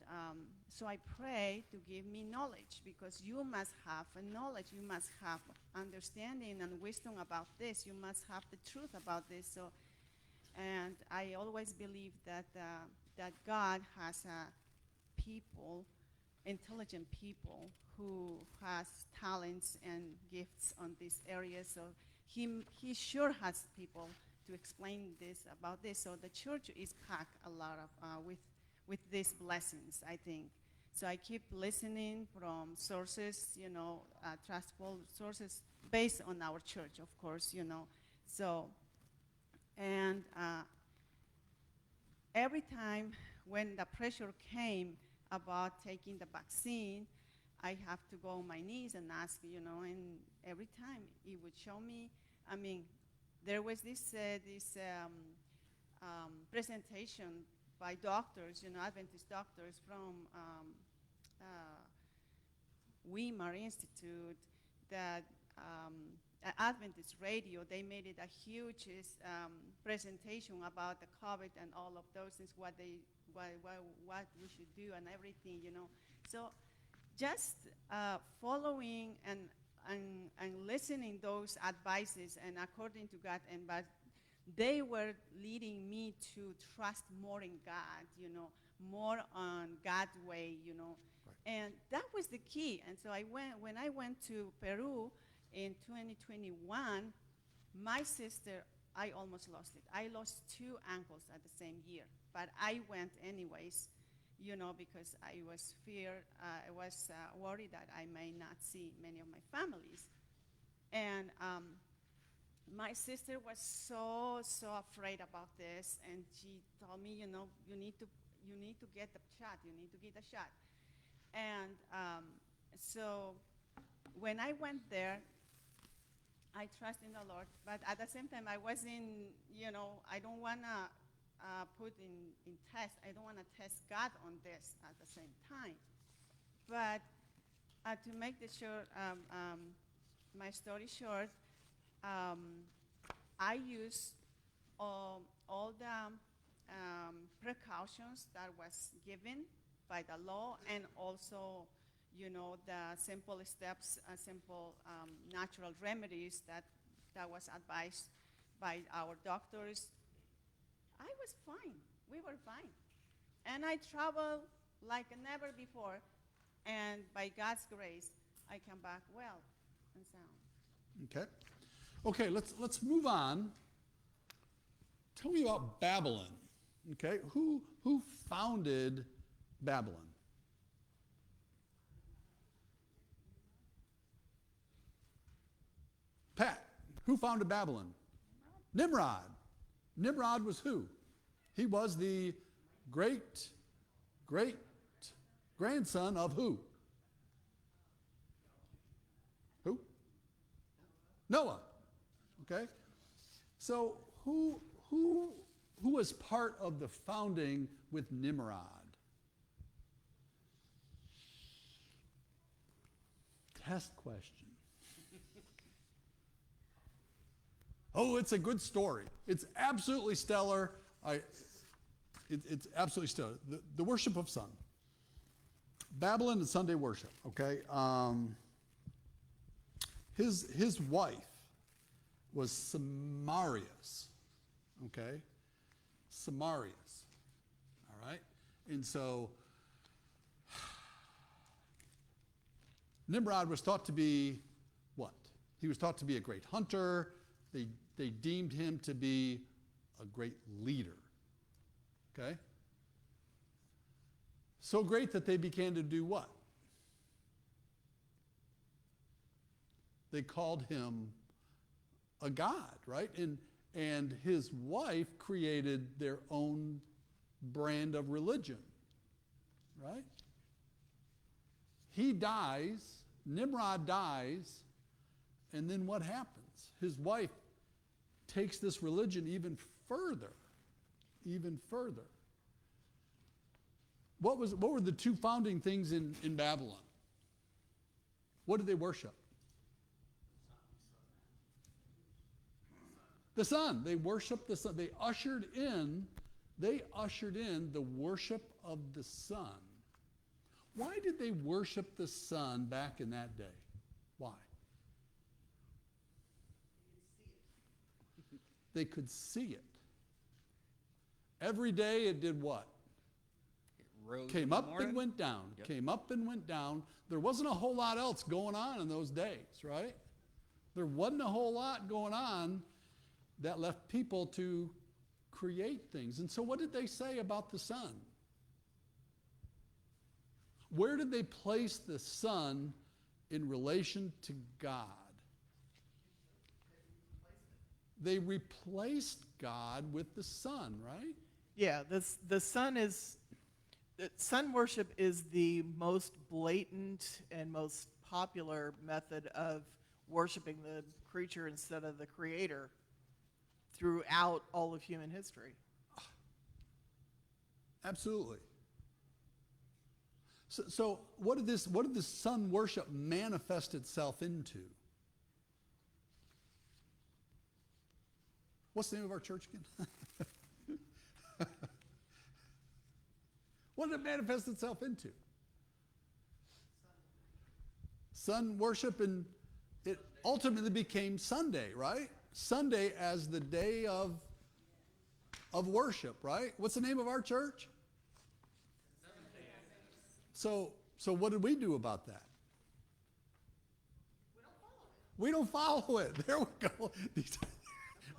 so I pray to give me knowledge, because you must have a knowledge, you must have understanding and wisdom about this, you must have the truth about this. So, and I always believe that that God has people, intelligent people, who has talents and gifts on this area. So he sure has people to explain this about this. So the church is packed a lot of with these blessings, I think. So I keep listening from sources, you know, trustful sources based on our church, of course, you know. So, and every time when the pressure came about taking the vaccine, I have to go on my knees and ask, you know, and every time it would show me, I mean, there was this presentation by doctors, you know, Adventist doctors from Weimar Institute, that Adventist radio, they made it a huge presentation about the COVID and all of those things, what we should do and everything, you know. So just following and listening those advices and according to God, and but they were leading me to trust more in God, you know, more on God's way, you know. Right. And that was the key. And so when I went to Peru in 2021, my sister, I almost lost it. I lost 2 ankles at the same year, but I went anyways, you know, because I was worried that I may not see many of my families. And my sister was so afraid about this, and she told me, you know, you need to get the shot. You need to get the shot. And so when I went there, I trust in the Lord, but at the same time, I wasn't, you know, I don't want to put in test. I don't want to test God on this at the same time. But to make this short, my story short, I use all the precautions that was given by the law, and also, you know, the simple steps, simple natural remedies that was advised by our doctors. I was fine. We were fine. And I traveled like never before, and by God's grace, I come back well and sound. Okay. Okay, let's move on. Tell me about Babylon. Okay, who founded Babylon? Pat, who founded Babylon? Nimrod. Nimrod was who? He was the great grandson of who? Who? Noah. Okay? So who was part of the founding with Nimrod? Test question. Oh, it's a good story. It's absolutely stellar. It's absolutely stellar. The worship of sun. Babylon and Sunday worship, okay? His wife was Samarias, okay? Samarias, all right? And so Nimrod was thought to be what? He was thought to be a great hunter. They deemed him to be a great leader, okay? So great that they began to do what? They called him a god, right? and his wife created their own brand of religion, right? He dies, Nimrod dies, and then what happens? His wife takes this religion even further, even further. What were the two founding things in Babylon? What did they worship? The sun. They worshiped the sun. They ushered in the worship of the sun. Why did they worship the sun back in that day? Why? They could see it. Every day it did what? Rose Came in the up morning. and went down. Yep. Came up and went down. There wasn't a whole lot else going on in those days, right? There wasn't a whole lot going on that left people to create things. And so what did they say about the sun? Where did they place the sun in relation to God? They replaced God with the sun, right? Yeah, the sun worship is the most blatant and most popular method of worshiping the creature instead of the creator throughout all of human history. Absolutely. So what did this sun worship manifest itself into? What's the name of our church again? What did it manifest itself into? Sun worship, and it ultimately became Sunday, right? Sunday as the day of worship, right? What's the name of our church? So what did we do about that? We don't follow it. There we go.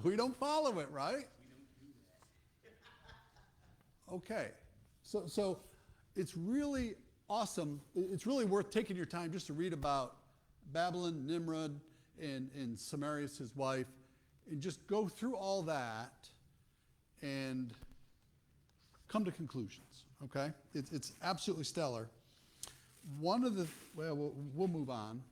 We don't follow it, right? Okay. So it's really awesome. It's really worth taking your time just to read about Babylon, Nimrod, and Samarius, his wife, and just go through all that and come to conclusions, okay? It's absolutely stellar. One of the, well, we'll move on.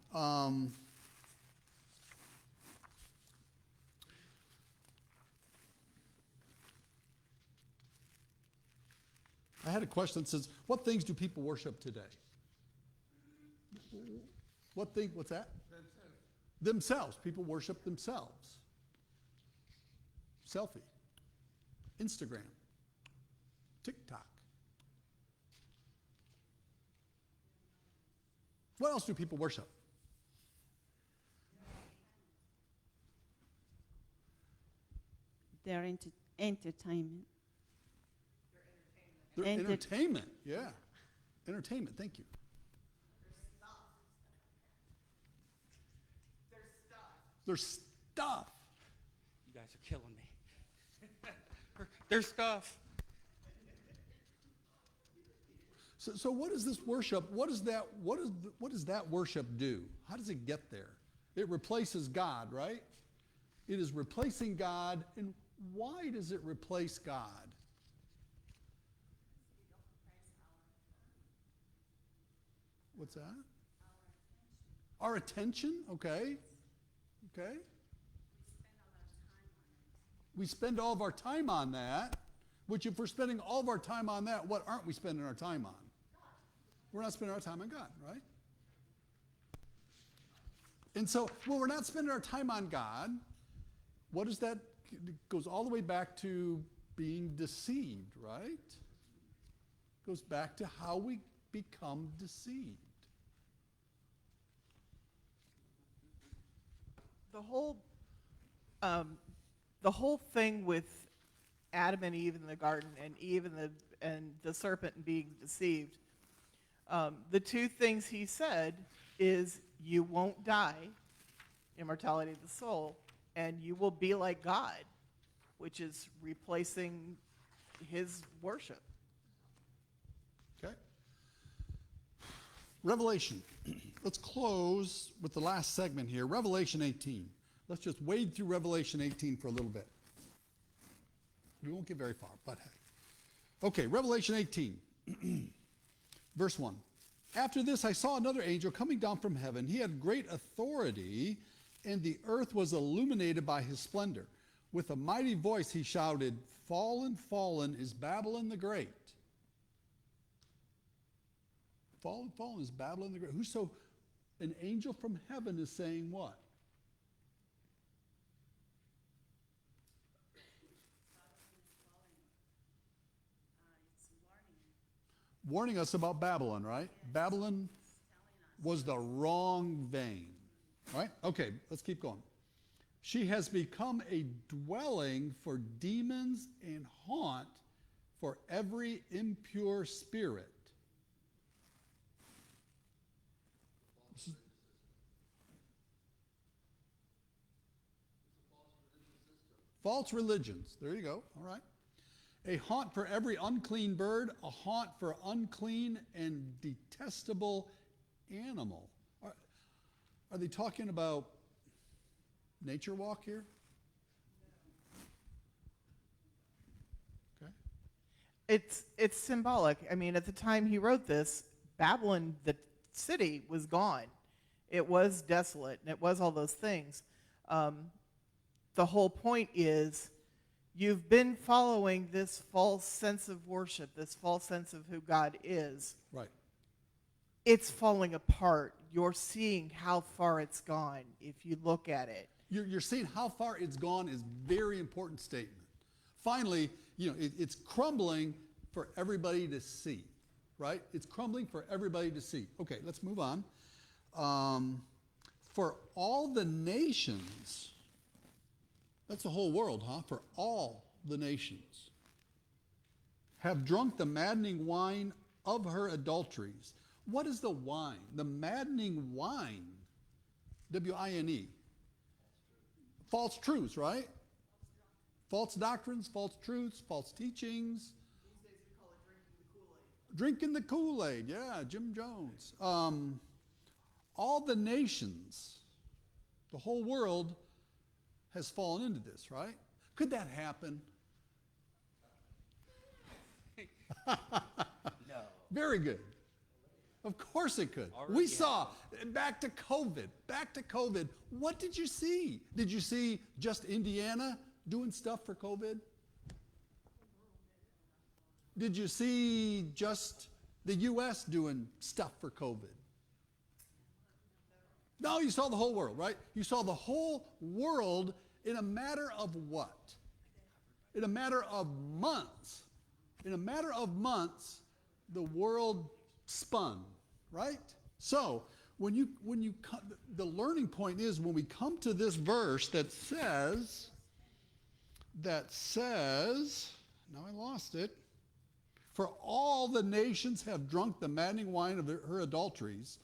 I had a question that says, what things do people worship today? What's that? Themselves. People worship themselves. Selfie. Instagram. TikTok. What else do people worship? Their entertainment. Their entertainment, yeah. Entertainment, thank you. Their stuff. You guys are killing me. There's stuff. So what is this worship? What does that worship do? How does it get there? It replaces God, right? It is replacing God. And why does it replace God? What's that? Our attention, okay. Okay. We spend all of our time on that, which if we're spending all of our time on that, what aren't we spending our time on? We're not spending our time on God, right? And so, when we're not spending our time on God, what is that? It goes all the way back to being deceived, right? It goes back to how we become deceived. The whole thing with Adam and Eve in the garden, and Eve and the serpent being deceived, the two things he said is, you won't die, immortality of the soul, and you will be like God, which is replacing his worship. Okay. Revelation. Let's close with the last segment here. Revelation 18. Let's just wade through Revelation 18 for a little bit. We won't get very far, but hey. Okay, Revelation 18, verse 1. After this, I saw another angel coming down from heaven. He had great authority, and the earth was illuminated by his splendor. With a mighty voice, he shouted, "Fallen, fallen is Babylon the Great." Fallen, fallen is Babylon the Great. Whoso, an angel from heaven is saying what? Warning us about Babylon, right? Babylon was the wrong vein, right? Okay, let's keep going. She has become a dwelling for demons and haunt for every impure spirit. False religions. There you go. All right. A haunt for every unclean bird, a haunt for unclean and detestable animal. Are they talking about nature walk here? Okay. It's symbolic. I mean, at the time he wrote this, Babylon, the city, was gone. It was desolate, and it was all those things. The whole point is, you've been following this false sense of worship, this false sense of who God is. Right. It's falling apart. You're seeing how far it's gone if you look at it. You're seeing how far it's gone is very important statement. Finally, it's crumbling for everybody to see, right? It's crumbling for everybody to see. Okay, let's move on. For all the nations, that's the whole world, huh? For all the nations have drunk the maddening wine of her adulteries. What is the wine? The maddening wine. W-I-N-E. False truths, right? False doctrines, false truths, false teachings. These days we call it drinking the Kool-Aid. Drinking the Kool-Aid, yeah, Jim Jones. All the nations, the whole world has fallen into this, right? Could that happen? No. Very good. Of course it could. Already We saw, back to COVID, what did you see? Did you see just Indiana doing stuff for COVID? Did you see just the U.S. doing stuff for COVID? No, you saw the whole world, right? You saw the whole world in a matter of what? In a matter of months. In a matter of months, the world spun, right? So, the learning point is when we come to this verse that says, now I lost it, for all the nations have drunk the maddening wine of her adulteries.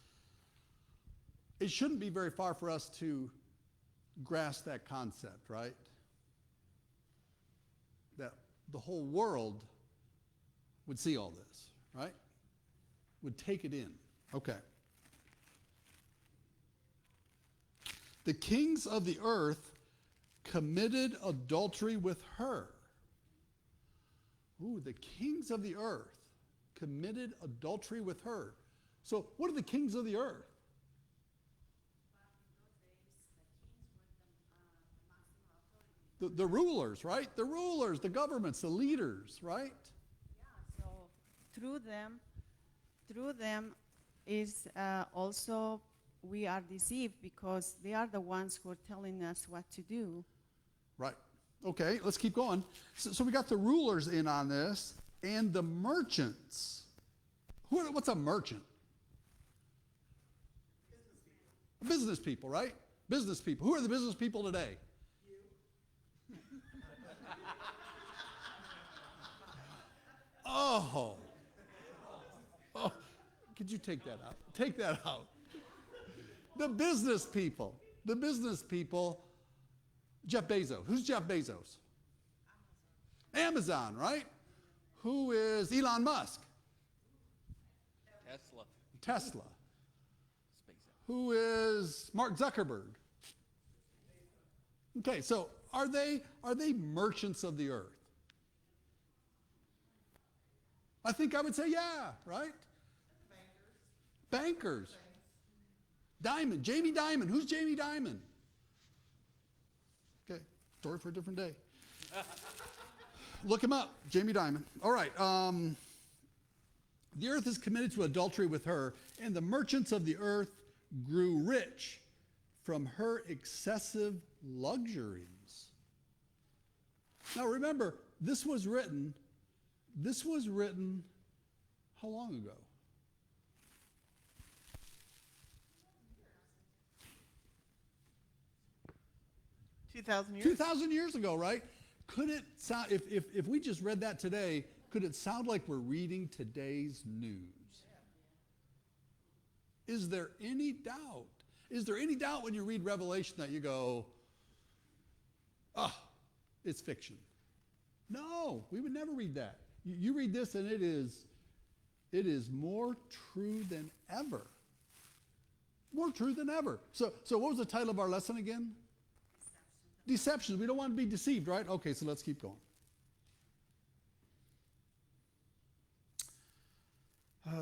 It shouldn't be very far for us to grasp that concept, right? That the whole world would see all this, right? Would take it in. Okay. The kings of the earth committed adultery with her. Ooh, the kings of the earth committed adultery with her. So what are the kings of the earth? The rulers, right? The rulers, the governments, the leaders, right? Yeah, so through them is also we are deceived because they are the ones who are telling us what to do. Right. Okay, let's keep going. So we got the rulers in on this and the merchants. What's a merchant? Business people, right? Business people. Who are the business people today? Oh, could you take that out? Take that out. The business people. Jeff Bezos. Who's Jeff Bezos? Amazon, right? Who is Elon Musk? Tesla. SpaceX. Who is Mark Zuckerberg? Okay, so are they merchants of the earth? I think I would say yeah, right? Bankers. Diamond. Jamie Dimon. Who's Jamie Dimon? Okay, story for a different day. Look him up, Jamie Dimon. All right. The earth is committed to adultery with her, and the merchants of the earth grew rich from her excessive luxuries. Now remember, this was written how long ago? $2,000 years. 2,000 years ago, right? Could it sound, if we just read that today, could it sound like we're reading today's news? Is there any doubt? Is there any doubt when you read Revelation that you go, it's fiction? No, we would never read that. You read this and it is more true than ever. More true than ever. So what was the title of our lesson again? Deception. We don't want to be deceived, right? Okay, so let's keep going.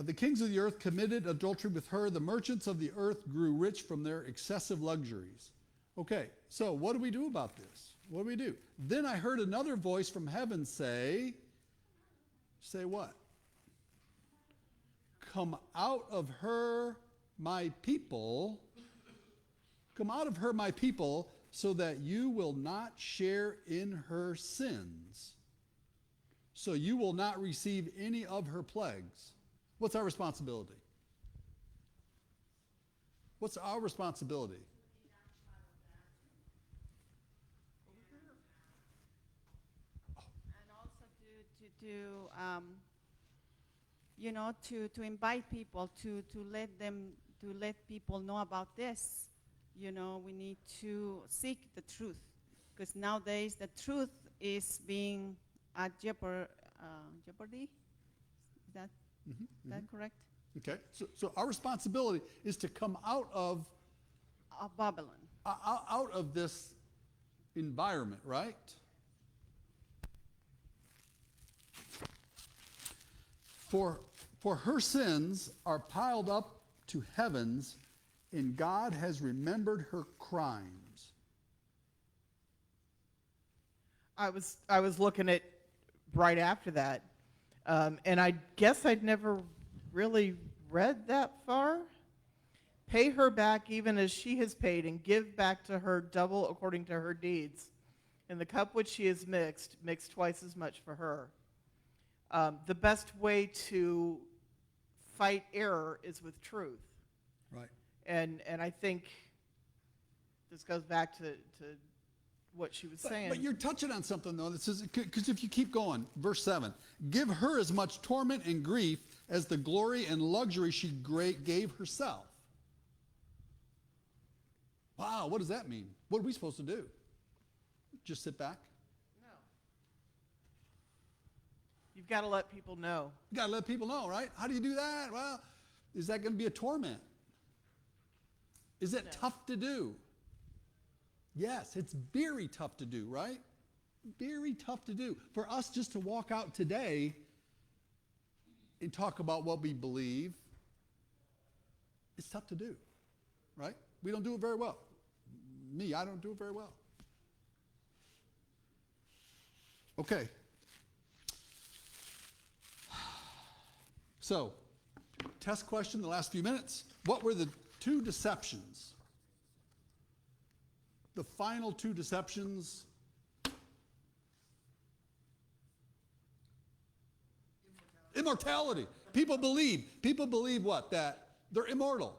The kings of the earth committed adultery with her. The merchants of the earth grew rich from their excessive luxuries. Okay, so what do we do about this? What do we do? Then I heard another voice from heaven say what? Come out of her, my people. Come out of her, my people, so that you will not share in her sins. So you will not receive any of her plagues. What's our responsibility? What's our responsibility? And also to invite people to let people know about this. You know, we need to seek the truth, because nowadays the truth is being at jeopardy. Is that correct? Okay, so our responsibility is to come out of Babylon. Out of this environment, right? For her sins are piled up to heavens, and God has remembered her crimes. I was looking at right after that, and I guess I'd never really read that far. Pay her back even as she has paid, and give back to her double according to her deeds. In the cup which she has mix twice as much for her. The best way to fight error is with truth. Right. And I think this goes back to what she was saying. But you're touching on something, though, that says, because if you keep going, verse 7, give her as much torment and grief as the glory and luxury she gave herself. Wow, what does that mean? What are we supposed to do? Just sit back? No. You've got to let people know. You got to let people know, right? How do you do that? Well, is that going to be a torment? Is it tough to do? Yes, it's very tough to do, right? Very tough to do. For us just to walk out today and talk about what we believe, it's tough to do, right? We don't do it very well. Me, I don't do it very well. Okay. So, test question the last few minutes. What were the two deceptions? The final two deceptions. Immortality. People believe what? That they're immortal.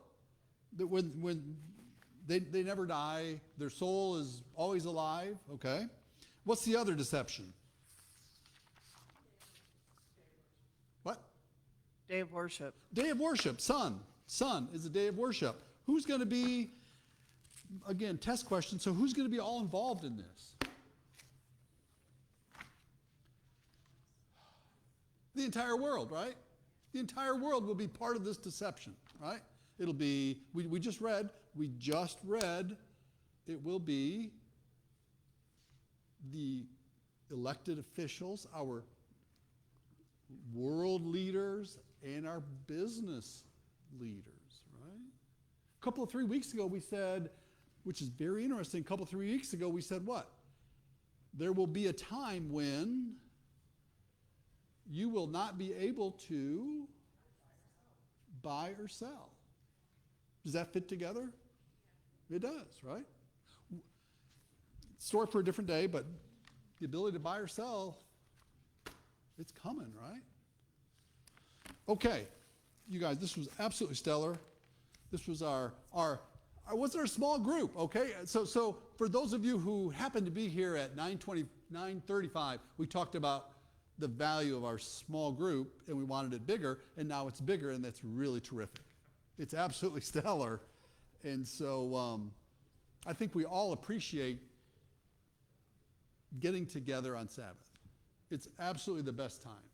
That when they never die, their soul is always alive. Okay. What's the other deception? What? Day of worship. Day of worship. Sun is a day of worship. Who's going to be, again, test question, so who's going to be all involved in this? The entire world, right? The entire world will be part of this deception, right? It'll be, we just read, it will be the elected officials, our world leaders and our business leaders, right? A couple of 3 weeks ago we said, which is very interesting, a couple of 3 weeks ago we said what? There will be a time when you will not be able to buy or sell. Does that fit together? It does, right? Story for a different day, but the ability to buy or sell, it's coming, right? Okay, you guys, this was absolutely stellar. This was our small group, okay? So for those of you who happen to be here at 9:35, we talked about the value of our small group, and we wanted it bigger, and now it's bigger, and that's really terrific. It's absolutely stellar. And so I think we all appreciate getting together on Sabbath. It's absolutely the best time.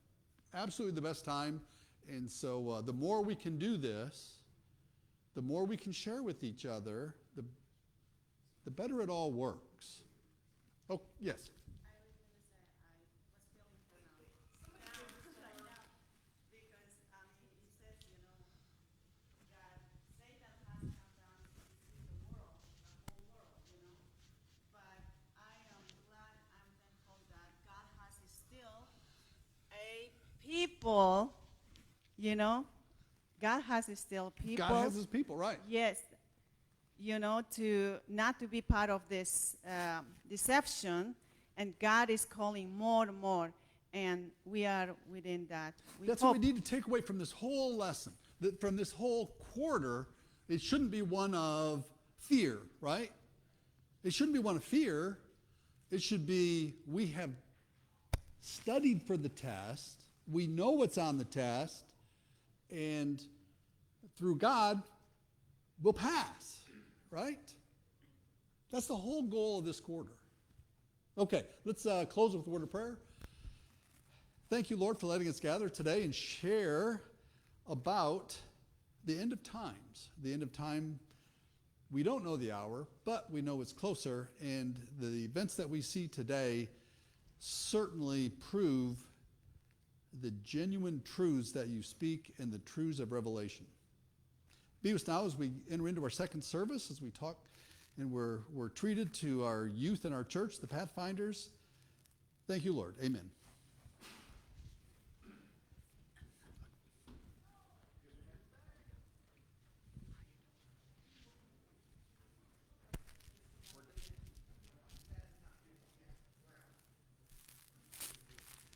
Absolutely the best time. And so the more we can do this, the more we can share with each other, the better it all works. Oh, yes. People, you know, God has still people. God has his people, right. Yes, you know, to not to be part of this deception, and God is calling more and more, and we are within that. That's what we need to take away from this whole lesson, from this whole quarter. It shouldn't be one of fear, right? It shouldn't be one of fear. It should be, we have studied for the test. We know what's on the test, and through God, we'll pass, right? That's the whole goal of this quarter. Okay, let's close with a word of prayer. Thank you, Lord, for letting us gather today and share about the end of times. The end of time, we don't know the hour, but we know it's closer, and the events that we see today certainly prove the genuine truths that you speak and the truths of Revelation. Be with us now as we enter into our second service, as we talk and we're treated to our youth in our church, the Pathfinders. Thank you, Lord. Amen.